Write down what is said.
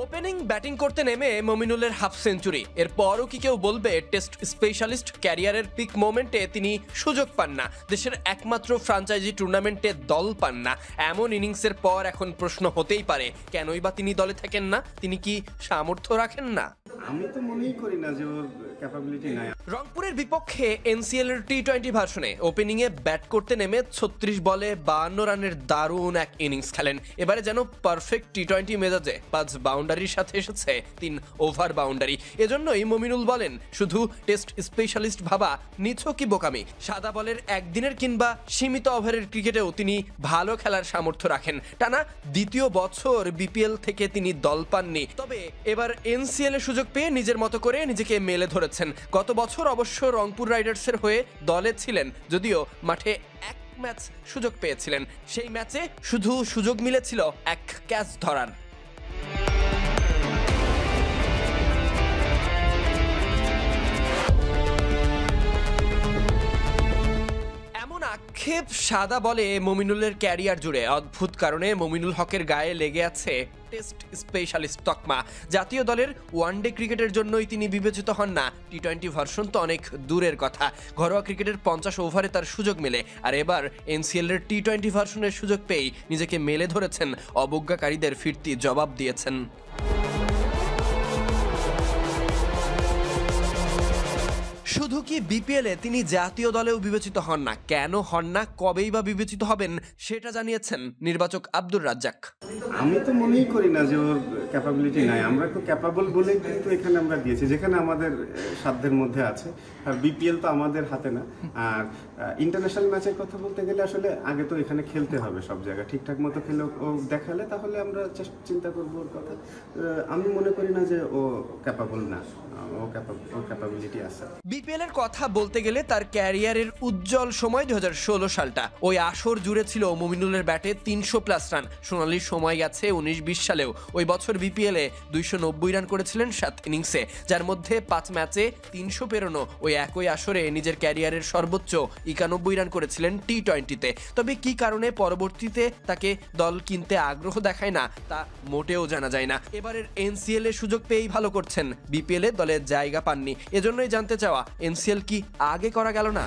Opening batting করতে নেমে মমিনুলের half century, এরপরও কি কেউ বলবে টেস্ট স্পেশালিস্ট? ক্যারিয়ারের পিক মোমেন্টে তিনি সুযোগ পান না, দেশের একমাত্র ফ্র্যাঞ্চাইজি টুর্নামেন্টে দল পান না। এমন ইনিংসের পর এখন প্রশ্ন হতেই পারে, কেনই বা তিনি দলে থাকেন না? তিনি কি সামর্থ্য রাখেন না? আমি তো মনেই করি না যে ওর ক্যাপাবিলিটি নাই। রংপুরের বিপক্ষে এনসিএল এর টি-20 ভার্সনে ওপেনিংয়ে ব্যাট করতে নেমে 36 বলে 52 রানের দারুণ এক ইনিংস খেলেন। এবারে যেন পারফেক্ট টি-20 মেজাজে 5 বাউন্ডারির সাথে এসেছে 3 ওভার বাউন্ডারি। এজন্যই মমিনুল বলেন, শুধু টেস্ট স্পেশালিস্ট ভাবা নিছকই বোকামি। সাদা বলের একদিনের কিংবা সীমিত ওভারের ক্রিকেটেও তিনি ভালো খেলার সামর্থ্য রাখেন। টানা দ্বিতীয় বছর বিপিএল থেকে তিনি দল পাননি, তবে এবার এনসিএল এ সুযোগ পেয়ে নিজের মতো করে নিজেকে মেলে ধরেছেন। গত বছর অবশ্য রংপুর রাইডার্সের হয়ে দলে ছিলেন, যদিও মাঠে এক ম্যাচ সুযোগ পেয়েছিলেন। সেই ম্যাচে শুধু সুযোগ মিলেছিল এক ক্যাচ ধরার। আক্ষেপ সাদা বলে মমিনুলের ক্যারিয়ার জুড়ে। অদ্ভুত কারণে মমিনুল হকের গায়ে লেগে আছে টেস্ট স্পেশালিস্ট তকমা। জাতীয় দলের ওয়ানডে ক্রিকেটের জন্যই তিনি বিবেচিত হন না, টি-20 ভার্সন তো অনেক দূরের কথা। ঘরোয়া ক্রিকেটের 50 ওভারে তার সুযোগ মেলে, আর এবার এনসিএল এর টি-20 ভার্সনের সুযোগ পেয়েই নিজেকে মেলে ধরেছেন, অবজ্ঞাকারীদের ফিরতি জবাব দিয়েছেন। শুধু কি বিপিএলে তিনি জাতীয় দলেও বিবেচিত হন না? কেন হন না, কবেই বা বিবেচিত হবেন, সেটা জানিয়েছেন নির্বাচক আব্দুর রাজ্জাক। আমি তো মনেই করি না যে ওর ক্যাপাবিলিটি নাই। আমরা খুব ক্যাপাবল বলেই কিন্তু এখানে আমরা দিয়েছি, যেখানে আমাদের সাধ্যের মধ্যে আছে। আর বিপিএল তো আমাদের হাতে না। আর ইন্টারন্যাশনাল ম্যাচের কথা বলতে গেলে আসলে আগে তো এখানে খেলতে হবে সব জায়গায়, ঠিকঠাক মতো খেলে ও দেখালে তাহলে আমরা চিন্তা করবো ওর কথা। আমি মনে করি না যে ও ক্যাপাবল না, ও ক্যাপাবিলিটি আছে। বিপিএল এর কথা বলতে গেলে তার ক্যারিয়ারের উজ্জ্বল সময় 2016 সালটা। ওই আসর জুড়ে ছিল মমিনুলের ব্যাটে 300+ রান। সোনালির সময় গেছে 19-20 সালেও। ওই বছর বিপিএল এ 290 রান করেছিলেন 7 ইনিংসে, যার মধ্যে 5 ম্যাচে 300 পেরোনো। ওই একই আসরে নিজের ক্যারিয়ারের সর্বোচ্চ 91 রান করেছিলেন টি-20-তে। তবে কি কারণে পরবর্তীতে তাকে দল কিনতে আগ্রহ দেখায় না, তা মোটেও জানা যায় না। এবারের এনসিএল এর সুযোগ পেয়েই ভালো করছেন, বিপিএল এ দলে জায়গা পাননি। এজন্যই জানতে চাওয়া, এনসিএল কি আগে করা গেল না?